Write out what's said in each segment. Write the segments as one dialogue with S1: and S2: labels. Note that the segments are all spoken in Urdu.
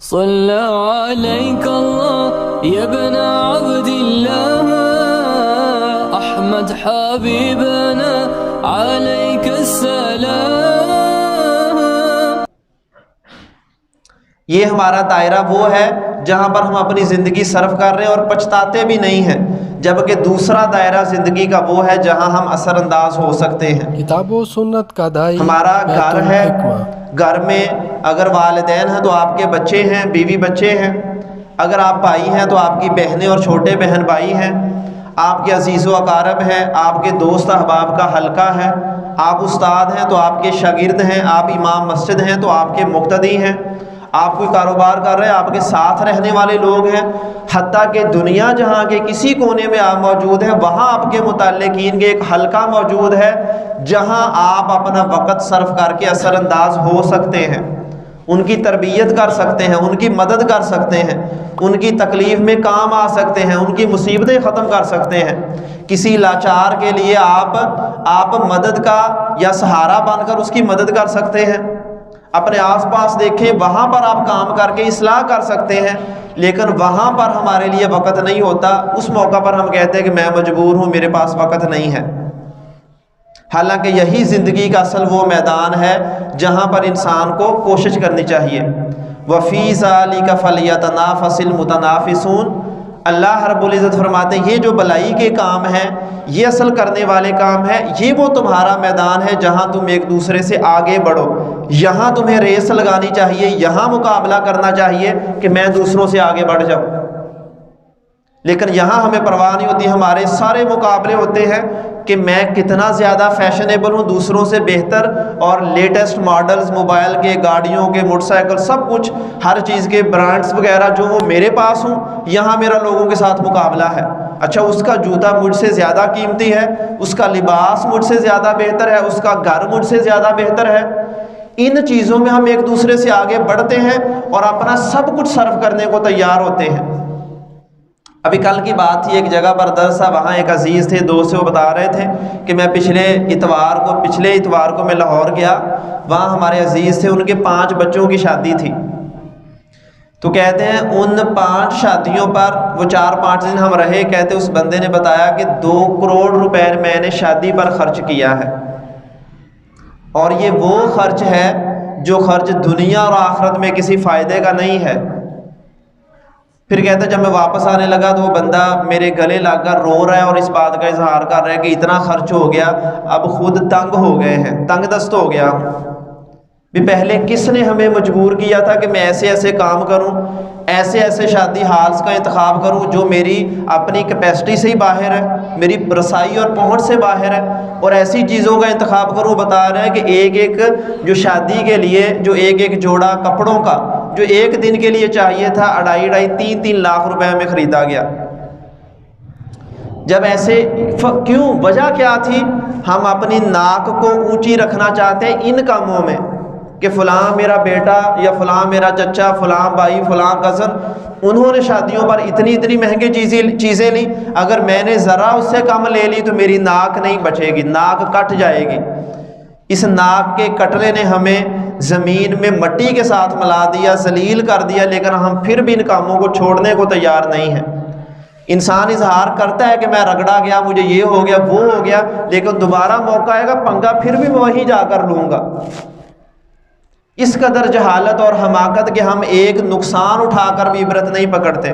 S1: صلى عليك الله يا ابن عبد الله أحمد حبيبنا عليك السلام.
S2: یہ ہمارا دائرہ وہ ہے جہاں پر ہم اپنی زندگی صرف کر رہے ہیں اور پچھتاتے بھی نہیں ہیں، جبکہ دوسرا دائرہ زندگی کا وہ ہے جہاں ہم اثر انداز ہو سکتے ہیں.
S3: کتاب و سنت کا دائی
S2: ہمارا گھر ہے،
S3: الحکمہ.
S2: گھر میں اگر والدین ہیں تو آپ کے بچے ہیں، بیوی بچے ہیں، اگر آپ بھائی ہیں تو آپ کی بہنیں اور چھوٹے بہن بھائی ہیں، آپ کے عزیز و اقارب ہیں، آپ کے دوست احباب کا حلقہ ہے، آپ استاد ہیں تو آپ کے شاگرد ہیں، آپ امام مسجد ہیں تو آپ کے مقتدی ہیں، آپ کوئی کاروبار کر رہے ہیں، آپ کے ساتھ رہنے والے لوگ ہیں، حتیٰ کہ دنیا جہاں کے کسی کونے میں آپ موجود ہیں وہاں آپ کے متعلقین کے ایک حلقہ موجود ہے جہاں آپ اپنا وقت صرف کر کے اثر انداز ہو سکتے ہیں، ان کی تربیت کر سکتے ہیں، ان کی مدد کر سکتے ہیں، ان کی تکلیف میں کام آ سکتے ہیں، ان کی مصیبتیں ختم کر سکتے ہیں. کسی لاچار کے لیے آپ مدد کا یا سہارا بن کر اس کی مدد کر سکتے ہیں. اپنے آس پاس دیکھیں، وہاں پر آپ کام کر کے اصلاح کر سکتے ہیں، لیکن وہاں پر ہمارے لیے وقت نہیں ہوتا. اس موقع پر ہم کہتے ہیں کہ میں مجبور ہوں، میرے پاس وقت نہیں ہے. حالانکہ یہی زندگی کا اصل وہ میدان ہے جہاں پر انسان کو کوشش کرنی چاہیے. وَفِي ذَلِكَ فَلْيَتَنَافَسِ الْمُتَنَافِسُونَ. اللہ رب العزت فرماتے ہیں یہ جو بلائی کے کام ہیں، یہ اصل کرنے والے کام ہیں، یہ وہ تمہارا میدان ہے جہاں تم ایک دوسرے سے آگے بڑھو. یہاں تمہیں ریس لگانی چاہیے، یہاں مقابلہ کرنا چاہیے کہ میں دوسروں سے آگے بڑھ جاؤں. لیکن یہاں ہمیں پرواہ نہیں ہوتی، ہمارے سارے مقابلے ہوتے ہیں کہ میں کتنا زیادہ فیشنیبل ہوں، دوسروں سے بہتر اور لیٹسٹ ماڈلز، موبائل کے، گاڑیوں کے، موٹر سائیکل، سب کچھ، ہر چیز کے برانڈز وغیرہ جو وہ میرے پاس ہوں، یہاں میرا لوگوں کے ساتھ مقابلہ ہے. اچھا، اس کا جوتا مجھ سے زیادہ قیمتی ہے، اس کا لباس مجھ سے زیادہ بہتر ہے، اس کا گھر مجھ سے زیادہ بہتر ہے. ان چیزوں میں ہم ایک دوسرے سے آگے بڑھتے ہیں اور اپنا سب کچھ صرف کرنے کو تیار ہوتے ہیں. ابھی کل کی بات تھی، ایک جگہ پر درس تھا، وہاں ایک عزیز تھے، دوست سے وہ بتا رہے تھے کہ میں پچھلے اتوار کو میں لاہور گیا، وہاں ہمارے عزیز تھے، ان کے 5 بچوں کی شادی تھی. تو کہتے ہیں ان 5 شادیوں پر وہ 4-5 دن ہم رہے. کہتے اس بندے نے بتایا کہ 2 کروڑ روپے میں نے شادی پر خرچ کیا ہے، اور یہ وہ خرچ ہے جو خرچ دنیا اور آخرت میں کسی فائدے کا نہیں ہے. پھر کہتا ہے جب میں واپس آنے لگا تو وہ بندہ میرے گلے لگ کر رو رہا ہے اور اس بات کا اظہار کر رہا ہے کہ اتنا خرچ ہو گیا، اب خود تنگ ہو گئے ہیں، تنگ دست ہو گیا. بھی پہلے کس نے ہمیں مجبور کیا تھا کہ میں ایسے ایسے کام کروں، ایسے ایسے شادی ہالز کا انتخاب کروں جو میری اپنی کیپیسٹی سے ہی باہر ہے، میری رسائی اور پہنچ سے باہر ہے، اور ایسی چیزوں کا انتخاب کروں. بتا رہے ہیں کہ ایک جو شادی کے لیے جو ایک جوڑا کپڑوں کا جو ایک دن کے لیے چاہیے تھا 2.5-3 لاکھ روپے میں خریدا گیا. جب ایسے کیوں؟ وجہ کیا تھی؟ ہم اپنی ناک کو اونچی رکھنا چاہتے ہیں ان کاموں میں کہ فلاں میرا بیٹا یا فلاں میرا چچا، فلاں بھائی، فلاں کزن، انہوں نے شادیوں پر اتنی مہنگی چیزیں لی، اگر میں نے ذرا اس سے کم لے لی تو میری ناک نہیں بچے گی، ناک کٹ جائے گی. اس ناک کے کٹنے نے ہمیں زمین میں مٹی کے ساتھ ملا دیا، ذلیل کر دیا، لیکن ہم پھر بھی ان کاموں کو چھوڑنے کو تیار نہیں ہیں. انسان اظہار کرتا ہے کہ میں رگڑا گیا، مجھے یہ ہو گیا، وہ ہو گیا، لیکن دوبارہ موقع آئے گا، پنگا پھر بھی میں وہیں جا کر لوں گا. اس قدر جہالت اور حماقت کہ ہم ایک نقصان اٹھا کر بھی عبرت نہیں پکڑتے.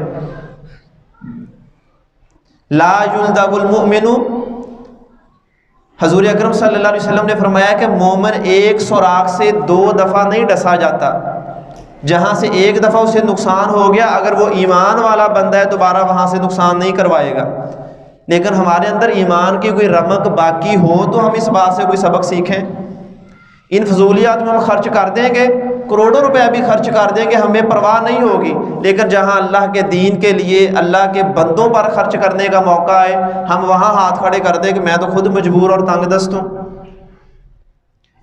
S2: لا یلدغ المؤمن، حضور اکرم صلی اللہ علیہ وسلم نے فرمایا کہ مومن ایک سوراخ سے 2 دفعہ نہیں ڈسا جاتا. جہاں سے ایک دفعہ اسے نقصان ہو گیا، اگر وہ ایمان والا بندہ ہے دوبارہ وہاں سے نقصان نہیں کروائے گا. لیکن ہمارے اندر ایمان کی کوئی رمق باقی ہو تو ہم اس بات سے کوئی سبق سیکھیں. ان فضولیات میں ہم خرچ کر دیں گے، کروڑوں روپے بھی خرچ کر دیں گے، ہمیں پرواہ نہیں ہوگی. لیکن جہاں اللہ کے دین کے لیے، اللہ کے بندوں پر خرچ کرنے کا موقع ہے، ہم وہاں ہاتھ کھڑے کر دیں کہ میں تو خود مجبور اور تنگ دست ہوں.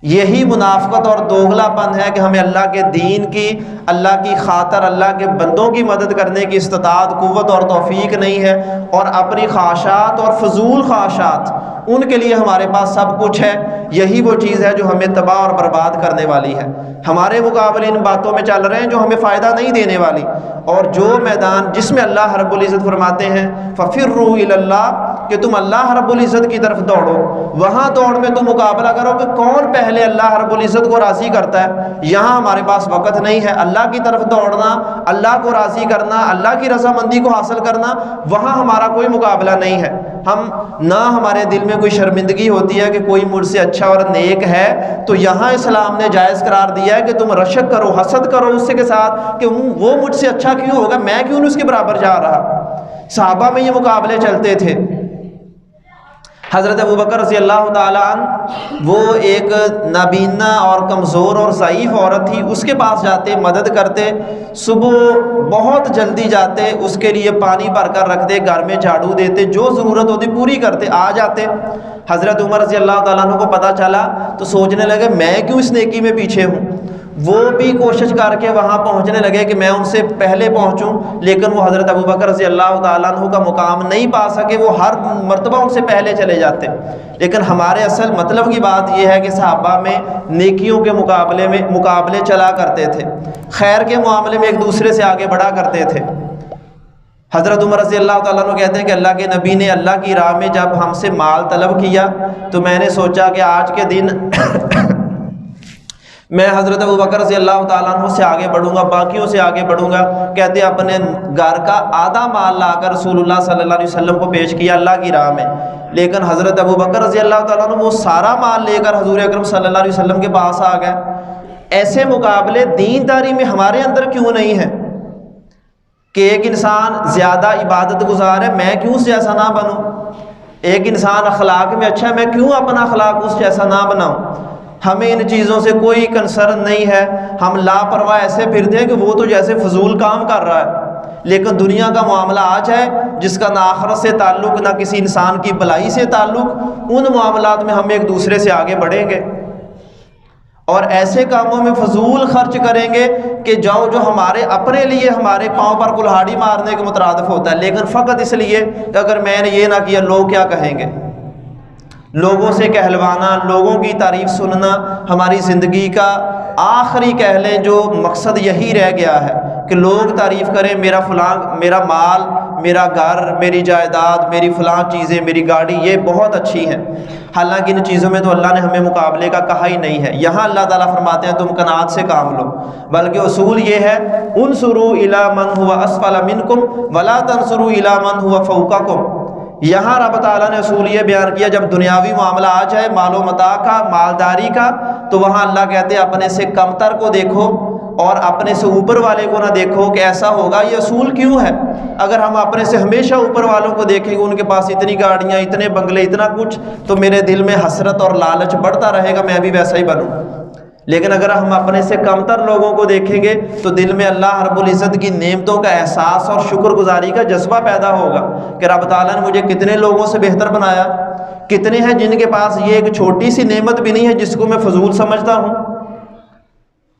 S2: یہی منافقت اور دوغلا پن ہے کہ ہمیں اللہ کے دین کی، اللہ کی خاطر، اللہ کے بندوں کی مدد کرنے کی استطاعت، قوت اور توفیق نہیں ہے، اور اپنی خواہشات اور فضول خواہشات ان کے لیے ہمارے پاس سب کچھ ہے، یہی وہ چیز ہے جو ہمیں تباہ اور برباد کرنے والی ہے۔ ہمارے مقابلے ان باتوں میں چل رہے ہیں جو ہمیں فائدہ نہیں دینے والی، اور جو میدان جس میں اللہ رب العزت فرماتے ہیں فَفِرُّوا إِلَى اللَّهِ کہ تم اللہ رب العزت کی طرف دوڑو، وہاں دوڑ میں تم مقابلہ کرو کہ کون پہلے اللہ رب العزت کو راضی کرتا ہے۔ یہاں ہمارے پاس وقت نہیں ہے اللہ کی طرف دوڑنا، اللہ کو راضی کرنا، اللہ کی رضامندی کو حاصل کرنا، وہاں ہمارا کوئی مقابلہ نہیں ہے۔ ہم نہ ہمارے دل میں کوئی شرمندگی ہوتی ہے کہ کوئی مجھ سے اچھا اور نیک ہے، تو یہاں اسلام نے جائز قرار دیا ہے کہ تم رشک کرو، حسد کرو اس کے ساتھ کہ وہ مجھ سے اچھا کیوں ہوگا، میں کیوں اس کے برابر جا رہا۔ صحابہ میں یہ مقابلے چلتے تھے۔ حضرت ابوبکر رضی اللہ تعالیٰ عنہ وہ ایک نابینا اور کمزور اور ضعیف عورت تھی، اس کے پاس جاتے، مدد کرتے، صبح بہت جلدی جاتے، اس کے لیے پانی بھر کر رکھتے، گھر میں جھاڑو دیتے، جو ضرورت ہوتی پوری کرتے، آ جاتے۔ حضرت عمر رضی اللہ تعالیٰ عنہ کو پتہ چلا تو سوچنے لگے میں کیوں اس نیکی میں پیچھے ہوں، وہ بھی کوشش کر کے وہاں پہنچنے لگے کہ میں ان سے پہلے پہنچوں، لیکن وہ حضرت ابوبکر رضی اللہ تعالیٰ عنہ کا مقام نہیں پا سکے، وہ ہر مرتبہ ان سے پہلے چلے جاتے۔ لیکن ہمارے اصل مطلب کی بات یہ ہے کہ صحابہ میں نیکیوں کے مقابلے چلا کرتے تھے، خیر کے معاملے میں ایک دوسرے سے آگے بڑھا کرتے تھے۔ حضرت عمر رضی اللہ تعالیٰ عنہ کہتے ہیں کہ اللہ کے نبی نے اللہ کی راہ میں جب ہم سے مال طلب کیا تو میں نے سوچا کہ آج کے دن میں حضرت ابوبکر رضی اللہ تعالیٰ عنہ سے آگے بڑھوں گا، باقیوں سے آگے بڑھوں گا۔ کہتے ہیں اپنے گھر کا آدھا مال لا کر رسول اللہ صلی اللہ علیہ وسلم کو پیش کیا اللہ کی راہ میں، لیکن حضرت ابوبکر رضی اللہ تعالیٰ عنہ وہ سارا مال لے کر حضور اکرم صلی اللہ علیہ وسلم کے پاس آ گئے۔ ایسے مقابلے دینداری میں ہمارے اندر کیوں نہیں ہیں کہ ایک انسان زیادہ عبادت گزار ہے، میں کیوں اس جیسا نہ بنوں؟ ایک انسان اخلاق میں اچھا ہے، میں کیوں اپنا اخلاق اس جیسا نہ بناؤں؟ ہمیں ان چیزوں سے کوئی کنسرن نہیں ہے، ہم لاپرواہ ایسے پھرتے ہیں کہ وہ تو جیسے فضول کام کر رہا ہے، لیکن دنیا کا معاملہ آ جائے جس کا نہ آخرت سے تعلق نہ کسی انسان کی بھلائی سے تعلق، ان معاملات میں ہم ایک دوسرے سے آگے بڑھیں گے اور ایسے کاموں میں فضول خرچ کریں گے کہ جو ہمارے اپنے لیے ہمارے پاؤں پر کلہاڑی مارنے کے مترادف ہوتا ہے، لیکن فقط اس لیے کہ اگر میں نے یہ نہ کیا لوگ کیا کہیں گے۔ لوگوں سے کہلوانا، لوگوں کی تعریف سننا ہماری زندگی کا آخری کہہ لیں جو مقصد یہی رہ گیا ہے کہ لوگ تعریف کریں، میرا فلاں، میرا مال، میرا گھر، میری جائیداد، میری فلاں چیزیں، میری گاڑی، یہ بہت اچھی ہیں، حالانکہ ان چیزوں میں تو اللہ نے ہمیں مقابلے کا کہا ہی نہیں ہے۔ یہاں اللہ تعالیٰ فرماتے ہیں تم قناعت سے کام لو، بلکہ اصول یہ ہے انظروا الی من هو اسفل منکم ولا تنظروا الی من هو فوقکم۔ یہاں رب تعالیٰ نے اصول یہ بیان کیا جب دنیاوی معاملہ آ جائے، مال و متاع کا، مالداری کا، تو وہاں اللہ کہتے ہیں اپنے سے کمتر کو دیکھو اور اپنے سے اوپر والے کو نہ دیکھو کہ ایسا ہوگا۔ یہ اصول کیوں ہے؟ اگر ہم اپنے سے ہمیشہ اوپر والوں کو دیکھیں گے، ان کے پاس اتنی گاڑیاں، اتنے بنگلے، اتنا کچھ، تو میرے دل میں حسرت اور لالچ بڑھتا رہے گا، میں بھی ویسا ہی بنوں۔ لیکن اگر ہم اپنے سے کمتر لوگوں کو دیکھیں گے تو دل میں اللہ رب العزت کی نعمتوں کا احساس اور شکر گزاری کا جذبہ پیدا ہوگا کہ رب تعالیٰ نے مجھے کتنے لوگوں سے بہتر بنایا، کتنے ہیں جن کے پاس یہ ایک چھوٹی سی نعمت بھی نہیں ہے جس کو میں فضول سمجھتا ہوں۔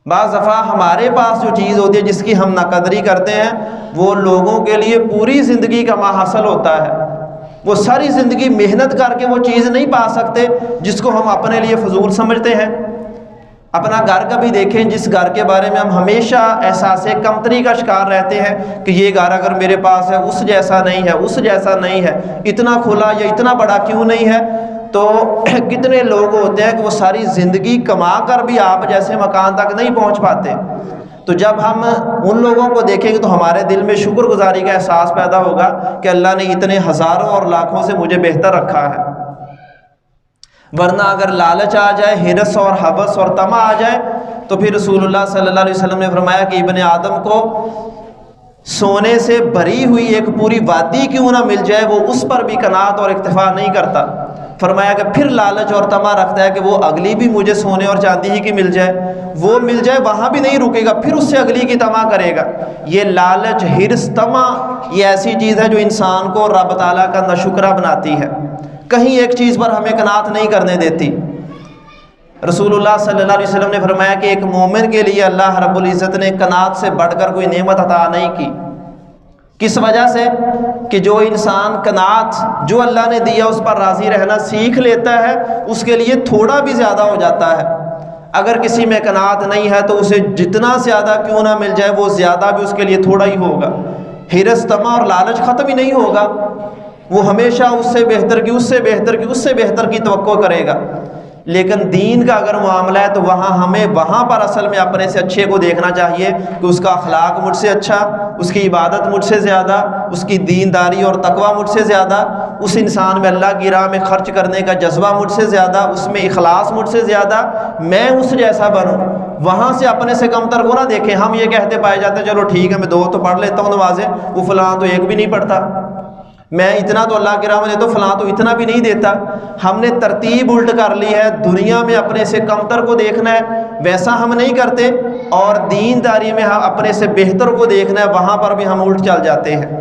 S2: بعض دفعہ ہمارے پاس جو چیز ہوتی ہے جس کی ہم ناقدری کرتے ہیں، وہ لوگوں کے لیے پوری زندگی کا ماحصل ہوتا ہے۔ وہ ساری زندگی محنت کر کے وہ چیز نہیں پا سکتے جس کو ہم اپنے لیے فضول سمجھتے ہیں۔ اپنا گھر کا بھی دیکھیں، جس گھر کے بارے میں ہم ہمیشہ احساس کمتری کا شکار رہتے ہیں کہ یہ گھر اگر میرے پاس ہے اس جیسا نہیں ہے، اس جیسا نہیں ہے، اتنا کھلا یا اتنا بڑا کیوں نہیں ہے، تو کتنے لوگ ہوتے ہیں کہ وہ ساری زندگی کما کر بھی آپ جیسے مکان تک نہیں پہنچ پاتے۔ تو جب ہم ان لوگوں کو دیکھیں گے تو ہمارے دل میں شکر گزاری کا احساس پیدا ہوگا کہ اللہ نے اتنے ہزاروں اور لاکھوں سے مجھے بہتر رکھا ہے۔ ورنہ اگر لالچ آ جائے، ہرس اور حوث اور طمع آ جائے تو پھر رسول اللہ صلی اللہ علیہ وسلم نے فرمایا کہ ابن آدم کو سونے سے بھری ہوئی ایک پوری وادی کیوں نہ مل جائے، وہ اس پر بھی قناعت اور اکتفا نہیں کرتا۔ فرمایا کہ پھر لالچ اور طمع رکھتا ہے کہ وہ اگلی بھی مجھے سونے اور چاندی ہی کی مل جائے، وہ مل جائے وہاں بھی نہیں رکے گا، پھر اس سے اگلی کی طمع کرے گا۔ یہ لالچ، ہرس، طمع یہ ایسی چیز ہے جو انسان کو رب تعالیٰ کا ناشکرہ بناتی ہے، کہیں ایک چیز پر ہمیں قناعت نہیں کرنے دیتی۔ رسول اللہ صلی اللہ علیہ وسلم نے فرمایا کہ ایک مومن کے لیے اللہ رب العزت نے قناعت سے بڑھ کر کوئی نعمت عطا نہیں کی۔ کس وجہ سے؟ کہ جو انسان قناعت جو اللہ نے دیا اس پر راضی رہنا سیکھ لیتا ہے، اس کے لیے تھوڑا بھی زیادہ ہو جاتا ہے۔ اگر کسی میں قناعت نہیں ہے تو اسے جتنا زیادہ کیوں نہ مل جائے وہ زیادہ بھی اس کے لیے تھوڑا ہی ہوگا۔ حرص، طمع اور لالچ ختم ہی نہیں ہوگا، وہ ہمیشہ اس سے بہتر کی، اس سے بہتر کی، اس سے بہتر کی توقع کرے گا۔ لیکن دین کا اگر معاملہ ہے تو ہمیں وہاں پر اصل میں اپنے سے اچھے کو دیکھنا چاہیے کہ اس کا اخلاق مجھ سے اچھا، اس کی عبادت مجھ سے زیادہ، اس کی دینداری اور تقوی مجھ سے زیادہ، اس انسان میں اللہ کی راہ میں خرچ کرنے کا جذبہ مجھ سے زیادہ، اس میں اخلاص مجھ سے زیادہ، میں اس جیسا بنوں۔ وہاں سے اپنے سے کمتر کو نہ دیکھیں۔ ہم یہ کہتے پائے جاتے ہیں چلو ٹھیک ہے میں 2 تو پڑھ لیتا ہوں نمازیں، وہ فلاں تو 1 بھی نہیں پڑھتا، میں اتنا تو اللہ کی راہ میں دیتا ہوں، فلاں تو اتنا بھی نہیں دیتا۔ ہم نے ترتیب الٹ کر لی ہے، دنیا میں اپنے سے کمتر کو دیکھنا ہے، ویسا ہم نہیں کرتے، اور دینداری میں ہم اپنے سے بہتر کو دیکھنا ہے، وہاں پر بھی ہم الٹ چل جاتے ہیں۔